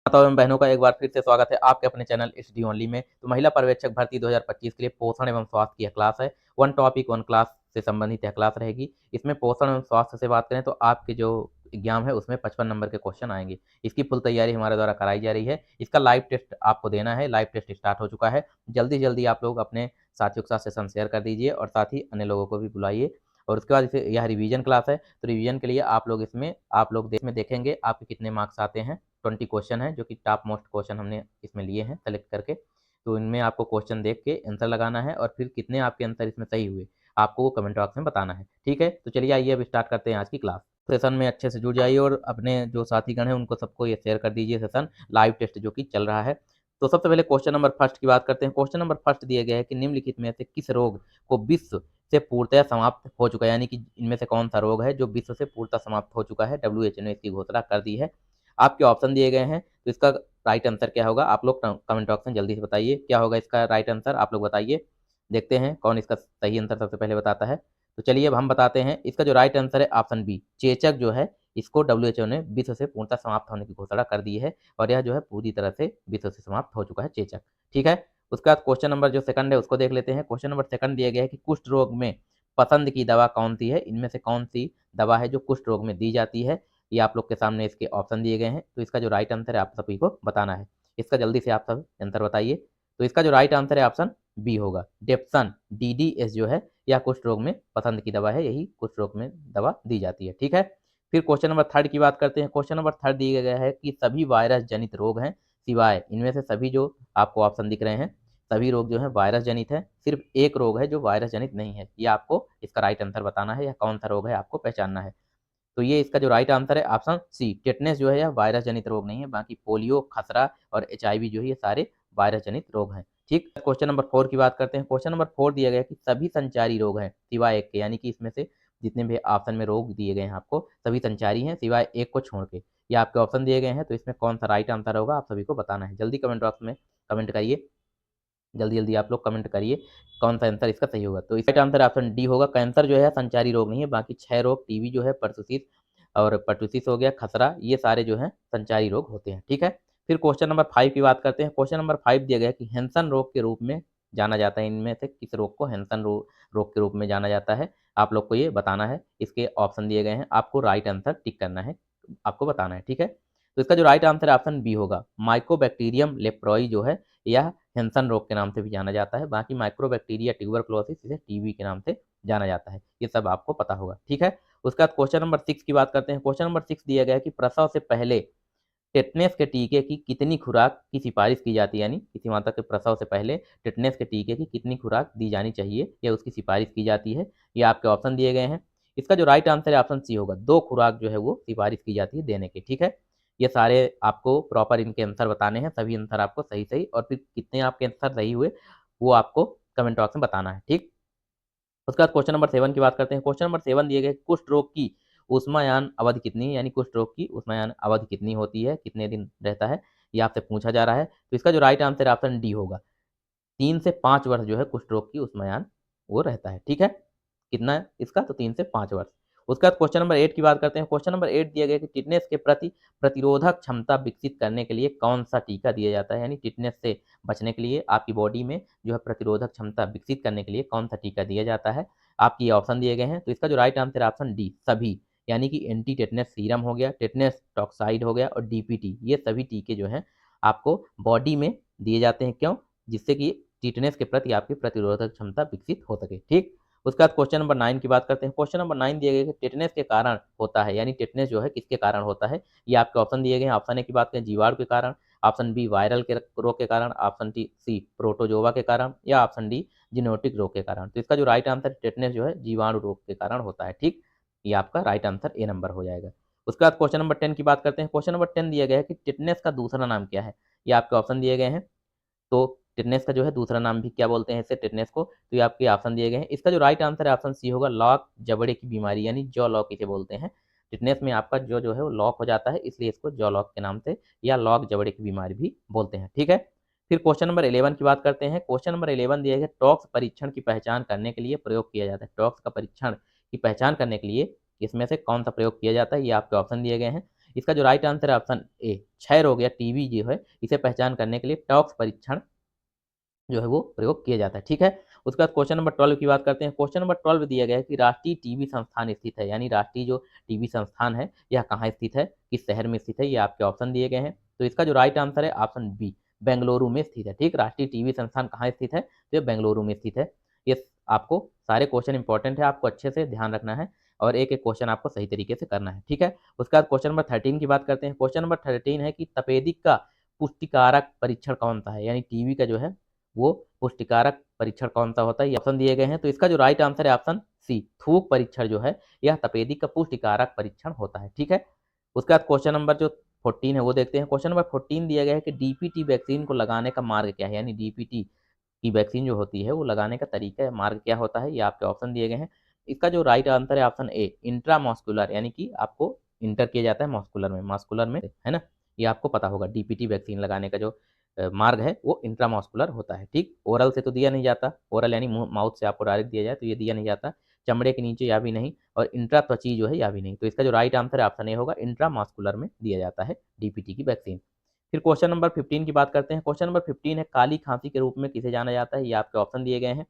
माताओं एवं बहनों का एक बार फिर से स्वागत है आपके अपने चैनल एचडी ओनली में। तो महिला पर्यवेक्षक भर्ती 2025 के लिए पोषण एवं स्वास्थ्य की यह क्लास है। वन टॉपिक वन क्लास से संबंधित यह क्लास रहेगी। इसमें पोषण एवं स्वास्थ्य से बात करें तो आपके जो एग्जाम है उसमें 55 नंबर के क्वेश्चन आएंगे। इसकी फुल तैयारी हमारे द्वारा कराई जा रही है। इसका लाइव टेस्ट आपको देना है। लाइव टेस्ट स्टार्ट हो चुका है। जल्दी जल्दी आप लोग अपने साथियों के साथ सेशन शेयर कर दीजिए और साथ ही अन्य लोगों को भी बुलाइए। और उसके बाद यह रिवीजन क्लास है, तो रिवीजन के लिए आप लोग इसमें देखेंगे आपके कितने मार्क्स आते हैं। 20 क्वेश्चन है जो कि टॉप मोस्ट क्वेश्चन हमने इसमें लिए हैं सेलेक्ट करके। तो इनमें आपको क्वेश्चन देख के आंसर लगाना है और फिर कितने आपके आंसर इसमें सही हुए आपको वो कमेंट बॉक्स में बताना है। ठीक है, तो चलिए आइए अब स्टार्ट करते हैं आज की क्लास। सेशन में अच्छे से जुड़ जाइए और अपने जो साथीगण हैं उनको सबको ये शेयर कर दीजिए सेशन लाइव टेस्ट जो कि चल रहा है। तो सबसे पहले क्वेश्चन नंबर फर्स्ट की बात करते हैं। क्वेश्चन नंबर फर्स्ट दिया गया है कि निम्नलिखित में से किस रोग को विश्व से पूर्णतः समाप्त हो चुका है, यानी कि इनमें से कौन सा रोग है जो विश्व से पूर्णतः समाप्त हो चुका है। WHO ने इसकी घोषणा कर दी है। आपके ऑप्शन दिए गए हैं, तो इसका राइट आंसर क्या होगा आप लोग कमेंट बॉक्स में जल्दी से बताइए। क्या होगा इसका राइट आंसर, आप लोग बताइए। देखते हैं कौन इसका सही आंसर सबसे पहले बताता है। तो चलिए अब हम बताते हैं। इसका जो राइट आंसर है ऑप्शन बी, चेचक जो है इसको WHO ने विश्व से पूर्णतः समाप्त होने की घोषणा कर दी है और यह जो है पूरी तरह से विश्व से समाप्त हो चुका है चेचक। ठीक है, उसके बाद क्वेश्चन नंबर जो सेकंड है उसको देख लेते हैं। क्वेश्चन नंबर सेकंड दिया गया है कि कुष्ठ रोग में पसंद की दवा कौन सी है। इनमें से कौन सी दवा है जो कुष्ठ रोग में दी जाती है। ये आप लोग के सामने इसके ऑप्शन दिए गए हैं। तो इसका जो राइट आंसर है आप सभी को बताना है। इसका जल्दी से आप सब आंसर बताइए। तो इसका जो राइट आंसर है ऑप्शन बी होगा, डेप्सन DDS जो है यह कुष्ठ रोग में पसंद की दवा है। यही कुष्ठ रोग में दवा दी जाती है। ठीक है, फिर क्वेश्चन नंबर थर्ड की बात करते हैं। क्वेश्चन नंबर थर्ड दिया गया है कि सभी वायरस जनित रोग हैं सिवाय इनमें से सभी जो आपको ऑप्शन दिख रहे हैं सभी रोग जो है वायरस जनित है। सिर्फ एक रोग है जो वायरस जनित नहीं है। ये आपको इसका राइट आंसर बताना है या कौन सा रोग है आपको पहचानना है। तो ये इसका जो राइट आंसर है ऑप्शन सी, टेटनेस जो है यह वायरस जनित रोग नहीं है। बाकी पोलियो, खसरा और HIV जो है ये सारे वायरस जनित रोग हैं। ठीक, क्वेश्चन नंबर 4 की बात करते हैं। क्वेश्चन नंबर 4 दिया गया है कि सभी संचारी रोग हैं सिवाय एक के, यानी कि इसमें से जितने भी ऑप्शन में रोग दिए गए हैं आपको सभी संचारी हैं सिवाय एक को छोड़ के। ये आपके ऑप्शन दिए गए हैं, तो इसमें कौन सा राइट आंसर होगा आप सभी को बताना है। जल्दी कमेंट बॉक्स में कमेंट करिए। जल्दी जल्दी आप लोग कमेंट करिए कौन सा आंसर इसका सही होगा। तो इसका आंसर ऑप्शन डी होगा, कैंसर जो है संचारी रोग नहीं है। बाकी 6 रोग टीबी जो है परसुसिस और परटूसिस हो गया, खसरा, ये सारे जो हैं संचारी रोग होते हैं। ठीक है, फिर क्वेश्चन नंबर 5 की बात करते हैं। क्वेश्चन नंबर 5 दिया गया है कि हैंसन रोग के रूप में जाना जाता है। इनमें से किस रोग को हैंसन रोग के रूप में जाना जाता है आप लोग को ये बताना है। इसके ऑप्शन दिए गए हैं, आपको राइट आंसर टिक करना है, आपको बताना है। ठीक है, तो इसका जो राइट आंसर है ऑप्शन बी होगा, माइकोबैक्टीरियम लेप्रोई जो है यह हैंसन रोग के नाम से भी जाना जाता है। बाकी माइक्रोबैक्टीरिया ट्यूबरकुलोसिस इसे टीबी के नाम से जाना जाता है। ये सब आपको पता होगा। ठीक है, उसके बाद क्वेश्चन नंबर 6 की बात करते हैं। क्वेश्चन नंबर 6 दिया गया है कि प्रसव से पहले टेटनेस के टीके की कितनी खुराक की सिफारिश की जाती है, यानी किसी माता के प्रसव से पहले टेटनेस के टीके की कितनी खुराक दी जानी चाहिए या उसकी सिफारिश की जाती है। ये आपके ऑप्शन दिए गए हैं। इसका जो राइट आंसर है ऑप्शन सी होगा, 2 खुराक जो है वो सिफारिश की जाती है देने के। ठीक है, ये सारे आपको प्रॉपर इनके आंसर बताने हैं। सभी आंसर आपको सही सही और फिर कितने आपके आंसर सही हुए वो आपको कमेंट बॉक्स में बताना है। ठीक, उसके बाद क्वेश्चन नंबर 7 की बात करते हैं। क्वेश्चन नंबर 7 दिए गए, कुष्ठ रोग की ऊष्मायान अवधि कितनी है, यानी कुष्ठ रोग की ऊष्मायान अवधि कितनी होती है, कितने दिन रहता है, ये आपसे पूछा जा रहा है। तो इसका जो राइट आंसर ऑप्शन डी होगा, 3 से 5 वर्ष जो है कुष्ठ रोग की ऊष्मायान वो रहता है। ठीक है, कितना है इसका, तो 3 से 5 वर्ष। उसके बाद क्वेश्चन नंबर 8 की बात करते हैं। क्वेश्चन नंबर 8 दिया गया कि टिटनेस के प्रति प्रतिरोधक क्षमता विकसित करने के लिए कौन सा टीका दिया जाता है, यानी टिटनेस से बचने के लिए आपकी बॉडी में जो है प्रतिरोधक क्षमता विकसित करने के लिए कौन सा टीका दिया जाता है। आपकी ये ऑप्शन दिए गए हैं। तो इसका जो राइट आंसर है ऑप्शन डी, सभी, यानी कि एंटी टेटनेस सीरम हो गया, टेटनेस टॉक्साइड हो गया और DPT, ये सभी टीके जो हैं आपको बॉडी में दिए जाते हैं। क्यों, जिससे कि टिटनेस के प्रति आपकी प्रतिरोधक क्षमता विकसित हो सके। ठीक, उसके बाद क्वेश्चन नंबर 9 की बात करते हैं। क्वेश्चन नंबर 9 दिया गया है कि टेटनेस के कारण होता है, यानी टेटनेस जो है किसके कारण होता है। ये आपके ऑप्शन दिए गए हैं। ऑप्शन ए की बात करें जीवाणु के कारण, ऑप्शन बी वायरल के रोग के कारण, ऑप्शन सी प्रोटोजोवा के कारण या ऑप्शन डी जीनोटिक रोग के कारण। तो इसका जो राइट आंसर टेटनेस जो है जीवाणु रोग के कारण होता है। ठीक, ये आपका राइट आंसर ए नंबर हो जाएगा। उसके बाद क्वेश्चन नंबर 10 की बात करते हैं। क्वेश्चन नंबर 10 दिया गया है कि टेटनेस का दूसरा नाम क्या है। ये आपके ऑप्शन दिए गए हैं। तो टिटनेस का जो है दूसरा नाम भी क्या बोलते हैं इसे, टिटनेस को, तो ये आपके ऑप्शन दिए गए हैं। इसका जो राइट आंसर है ऑप्शन सी होगा, लॉक जबड़े की बीमारी, यानी जॉ लॉक इसे बोलते हैं। टिटनेस में आपका जो है वो लॉक हो जाता है, इसलिए इसको जॉ लॉक के नाम से या लॉक जबड़े की बीमारी भी बोलते हैं। ठीक है, फिर क्वेश्चन नंबर 11 की बात करते हैं। क्वेश्चन नंबर 11 दिया गया, टॉक्स परीक्षण की पहचान करने के लिए प्रयोग किया जाता है। टॉक्स का परीक्षण की पहचान करने के लिए इसमें से कौन सा प्रयोग किया जाता है, ये आपके ऑप्शन दिए गए हैं। इसका जो राइट आंसर है ऑप्शन ए, क्षय रोग या टीबी जो है इसे पहचान करने के लिए टॉक्स परीक्षण जो है वो प्रयोग किया जाता है। ठीक है, उसके बाद क्वेश्चन नंबर 12 की बात करते हैं। क्वेश्चन नंबर 12 दिया गया है कि राष्ट्रीय टीबी संस्थान स्थित है, यानी राष्ट्रीय जो टीबी संस्थान है यह कहाँ स्थित है, किस शहर में स्थित है, ये आपके ऑप्शन दिए गए हैं। तो इसका जो राइट आंसर है ऑप्शन बी, बेंगलुरु में स्थित है। ठीक, राष्ट्रीय टीबी संस्थान कहाँ स्थित है, तो ये बेंगलुरु में स्थित है। ये आपको सारे क्वेश्चन इंपॉर्टेंट है, आपको अच्छे से ध्यान रखना है और एक एक क्वेश्चन आपको सही तरीके से करना है। ठीक है, उसके बाद क्वेश्चन नंबर 13 की बात करते हैं। क्वेश्चन नंबर 13 है कि तपेदिक का पुष्टिकारक परीक्षण कौन सा है, यानी टीबी का जो है वो पुष्टिकारक परीक्षण कौन सा होता है, ये ऑप्शन दिए गए हैं। तो इसका जो राइट आंसर है ऑप्शन सी, थूक परीक्षण जो है यह तपेदिक का पुष्टिकारक परीक्षण होता है। ठीक है, उसके बाद क्वेश्चन नंबर जो 14 है वो देखते हैं। क्वेश्चन नंबर 14 दिया गया है कि डीपीटी वैक्सीन को लगाने का मार्ग क्या है, यानी डीपीटी की वैक्सीन जो होती है वो लगाने का तरीका मार्ग क्या होता है, ये आपके ऑप्शन दिए गए हैं। इसका जो राइट आंसर है ऑप्शन ए, इंट्रामॉस्कुलर, यानी कि आपको इंटर किया जाता है मॉस्कुलर में, मास्कुलर में, है ना, ये आपको पता होगा। डीपीटी वैक्सीन लगाने का जो मार्ग है वो इंट्रामॉस्कुलर होता है। ठीक, ओरल से तो दिया नहीं जाता, ओरल यानी माउथ से आपको डायरेक्ट दिया जाए तो ये दिया नहीं जाता, चमड़े के नीचे या भी नहीं, और इंट्रा त्वची जो है या भी नहीं। तो इसका जो राइट आंसर है ऑप्शन ए होगा, इंट्रामॉस्कुलर में दिया जाता है डीपीटी की वैक्सीन। फिर क्वेश्चन नंबर 15 की बात करते हैं। क्वेश्चन नंबर 15 है काली खांसी के रूप में किसे जाना जाता है, ये आपके ऑप्शन दिए गए हैं।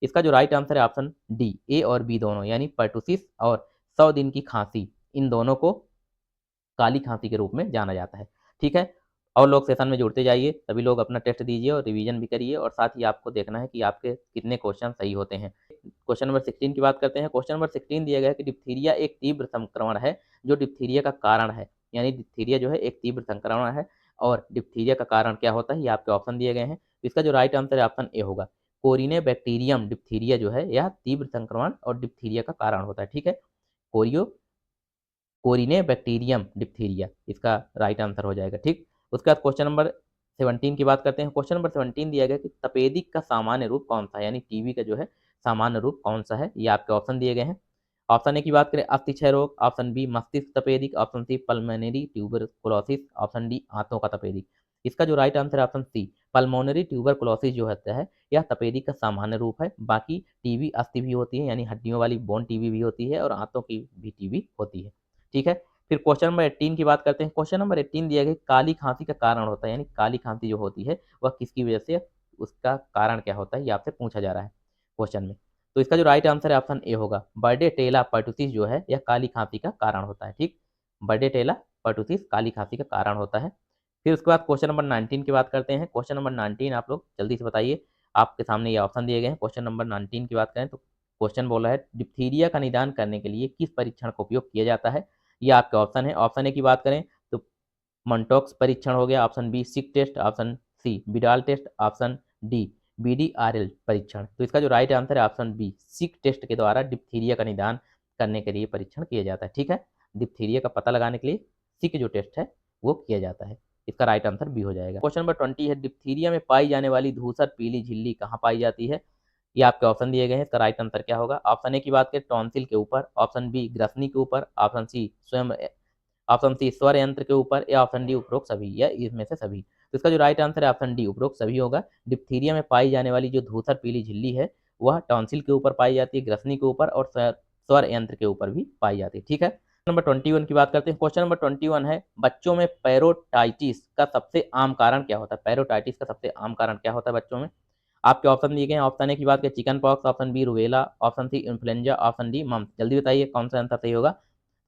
इसका जो राइट आंसर है ऑप्शन डी, ए और बी दोनों, यानी पर्टुसिस और 100 दिन की खांसी, इन दोनों को काली खांसी के रूप में जाना जाता है। ठीक है, और लोग सेशन में जुड़ते जाइए, सभी लोग अपना टेस्ट दीजिए और रिवीजन भी करिए, और साथ ही आपको देखना है कि आपके कितने क्वेश्चन सही होते हैं। क्वेश्चन नंबर 16 की बात करते हैं। क्वेश्चन नंबर 16 दिया गया है कि डिप्थीरिया एक तीव्र संक्रमण है जो डिप्थीरिया का कारण है, यानी डिप्थीरिया जो है एक तीव्र संक्रमण है और डिप्थीरिया का कारण क्या होता है, ये आपके ऑप्शन दिए गए हैं। तो इसका जो राइट आंसर है ऑप्शन ए होगा, कोरिने बैक्टीरियम डिप्थीरिया जो है यह तीव्र संक्रमण और डिप्थीरिया का कारण होता है। ठीक है, कोरियो कोरिने बैक्टीरियम डिप्थीरिया इसका राइट आंसर हो जाएगा। ठीक, उसके बाद क्वेश्चन नंबर 17 की बात करते हैं। क्वेश्चन नंबर 17 दिया गया कि तपेदिक का सामान्य रूप कौन सा है, यानी टीबी का जो है सामान्य रूप कौन सा है, ये आपके ऑप्शन दिए गए हैं। ऑप्शन ए की बात करें अस्थिक्षय रोग, ऑप्शन बी मस्तिष्क तपेदिक, option C pulmonary tuberculosis, option D आंतों का तपेदिक। इसका जो राइट आंसर है ऑप्शन सी, पल्मोनरी ट्यूबरकुलोसिस जो होता है यह तपेदिक का सामान्य रूप है। बाकी टीबी अस्थि भी होती है, यानी हड्डियों वाली बोन टीबी भी होती है, और आंतों की भी टीबी होती है। ठीक है, फिर क्वेश्चन नंबर 18 की बात करते हैं। क्वेश्चन नंबर 18 दिया गया काली खांसी का कारण होता है, यानी काली खांसी जो होती है वह किसकी वजह से, उसका कारण क्या होता है, ये आपसे पूछा जा रहा है क्वेश्चन में। तो इसका जो राइट आंसर है ऑप्शन ए होगा, बर्डेटेला पर्टुसिस जो है यह काली खांसी का कारण होता है। ठीक, बर्डेटेला पर्टुसिस काली खांसी का कारण होता है। फिर उसके बाद क्वेश्चन नंबर 19 की बात करते हैं। क्वेश्चन नंबर 19 आप लोग जल्दी से बताइए, आपके सामने ये ऑप्शन दिए गए हैं। क्वेश्चन नंबर 19 की बात करें तो क्वेश्चन बोला है डिप्थीरिया का निदान करने के लिए किस परीक्षण का उपयोग किया जाता है, ये आपके ऑप्शन है। ऑप्शन ए की बात करें तो मंटोक्स परीक्षण हो गया, option B Schick test, option C Widal test, option D VDRL परीक्षण। तो इसका जो राइट आंसर है ऑप्शन बी, सिक टेस्ट के द्वारा डिप्थीरिया का निदान करने के लिए परीक्षण किया जाता है। ठीक है, डिप्थीरिया का पता लगाने के लिए सिक जो टेस्ट है वो किया जाता है। इसका राइट आंसर बी हो जाएगा। क्वेश्चन नंबर 20 है डिप्थीरिया में पाई जाने वाली धूसर पीली झिल्ली कहाँ पाई जाती है, ये आपके ऑप्शन दिए गए हैं। इसका राइट आंसर क्या होगा, ऑप्शन ए की बात करें टॉन्सिल के ऊपर, ऑप्शन बी ग्रसनी के ऊपर, ऑप्शन सी स्वयं, ऑप्शन सी स्वर यंत्र के ऊपर, या ऑप्शन डी उपरोक्त सभी, या इसमें से सभी। तो इसका जो राइट आंसर है ऑप्शन डी, उपरोक्त सभी होगा। डिप्थीरिया में पाई जाने वाली जो धूसर पीली झिल्ली है वह टॉन्सिल के ऊपर पाई जाती है, ग्रसनी के ऊपर और स्वर यंत्र के ऊपर भी पाई जाती है। ठीक है, नंबर 21 की बात करते हैं। क्वेश्चन नंबर 21 है बच्चों में पैरोटाइटिस का सबसे आम कारण क्या होता है, पैरोटाइटिस का सबसे आम कारण क्या होता है बच्चों में। आपके ऑप्शन दिए गए हैं। ऑप्शन ए की बात करें chicken pox, option B rubella, option C influenza, option D mumps. जल्दी बताइए कौन सा आंसर सही होगा।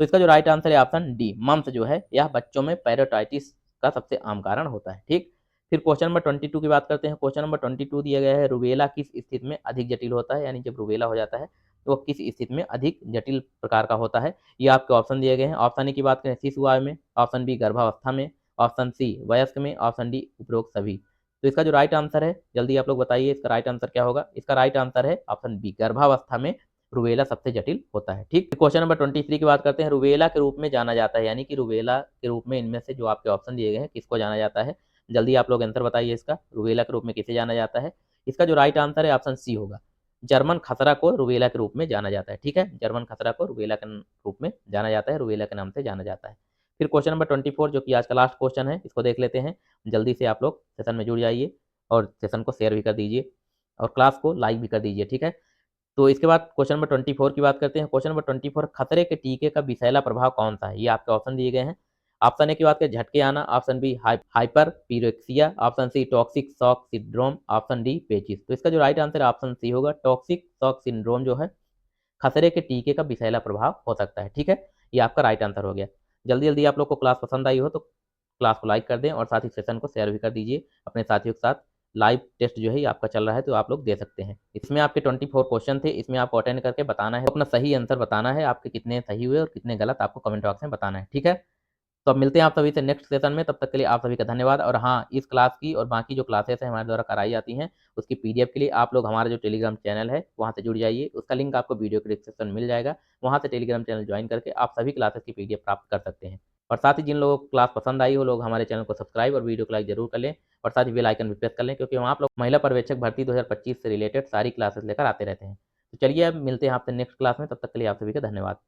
तो इसका जो राइट आंसर है ऑप्शन डी, मम्स जो है यह बच्चों में पैरोटाइटिस का सबसे आम कारण होता है। ठीक, फिर क्वेश्चन नंबर 22 की बात करते हैं। क्वेश्चन नंबर 22 दिया गया है रूबेला किस स्थिति में अधिक जटिल होता है, यानी जब रूबेला हो जाता है तो वह किस स्थिति में अधिक जटिल प्रकार का होता है, ये आपके ऑप्शन दिए गए हैं। ऑप्शन ए की बात करें शिशु आयु में, ऑप्शन बी गर्भावस्था में, ऑप्शन सी वयस्क में, ऑप्शन डी उपरोक्त सभी। तो इसका जो राइट आंसर है जल्दी आप लोग बताइए, इसका राइट आंसर क्या होगा। इसका राइट आंसर है ऑप्शन बी, गर्भावस्था में रूबेला सबसे जटिल होता है। ठीक, क्वेश्चन नंबर 23 की बात करते हैं। रूबेला के रूप में जाना जाता है, यानी कि रूबेला के रूप में इनमें से जो आपके ऑप्शन दिए गए हैं किसको जाना जाता है, जल्दी आप लोग आंसर बताइए इसका, रूबेला के रूप में किसे जाना जाता है। इसका जो राइट आंसर है ऑप्शन सी होगा, जर्मन खसरा को रूबेला के रूप में जाना जाता है। ठीक है, जर्मन खसरा को रूबेला के रूप में जाना जाता है, रूबेला के नाम से जाना जाता है। फिर क्वेश्चन नंबर 24 जो कि आज का लास्ट क्वेश्चन है, इसको देख लेते हैं। जल्दी से आप लोग सेशन में जुड़ जाइए और सेशन को शेयर भी कर दीजिए और क्लास को लाइक भी कर दीजिए। ठीक है, तो इसके बाद क्वेश्चन नंबर 24 की बात करते हैं। क्वेश्चन नंबर 24, खतरे के टीके का विषैला प्रभाव कौन सा है, ये आपके ऑप्शन दिए गए हैं। ऑप्शन ए की बात करें झटके आना, option B hyperpyrexia, option C toxic shock syndrome, option D पेचिस। तो इसका जो राइट आंसर ऑप्शन सी होगा, टॉक्सिक शॉक सिंड्रोम जो है खसरे के टीके का विषैला प्रभाव हो सकता है। ठीक है, ये आपका राइट आंसर हो गया। जल्दी जल्दी आप लोग को क्लास पसंद आई हो तो क्लास को लाइक कर दें और साथ ही सेशन को शेयर भी कर दीजिए अपने साथियों के साथ। लाइव टेस्ट जो है आपका चल रहा है तो आप लोग दे सकते हैं। इसमें आपके 24 क्वेश्चन थे, इसमें आपको अटेंड करके बताना है, अपना सही आंसर बताना है, आपके कितने सही हुए और कितने गलत आपको कमेंट बॉक्स में बताना है। ठीक है, तो अब मिलते हैं आप सभी से नेक्स्ट सेशन में। तब तक के लिए आप सभी का धन्यवाद। और हाँ, इस क्लास की और बाकी जो क्लासेस हैं हमारे द्वारा कराई जाती हैं, उसकी पीडीएफ के लिए आप लोग हमारा जो टेलीग्राम चैनल है वहाँ से जुड़ जाइए। उसका लिंक आपको वीडियो के डिस्क्रिप्शन में मिल जाएगा। वहाँ से टेलीग्राम चैनल ज्वाइन करके आप सभी क्लासेस की पीडीएफ प्राप्त कर सकते हैं। और साथ ही जिन लोगों को क्लास पसंद आई हो, लोग हमारे चैनल को सब्सक्राइब और वीडियो को लाइक जरूर कर लें और साथ ही बेल आइकन भी प्रेस कर लें, क्योंकि वहाँ आप लोग महिला पर्यवेक्षक भर्ती 2025 से रिलेटेड सारी क्लासेस लेकर आते रहते हैं। तो चलिए अब मिलते हैं आपसे नेक्स्ट क्लास में। तब तक के लिए आप सभी का धन्यवाद।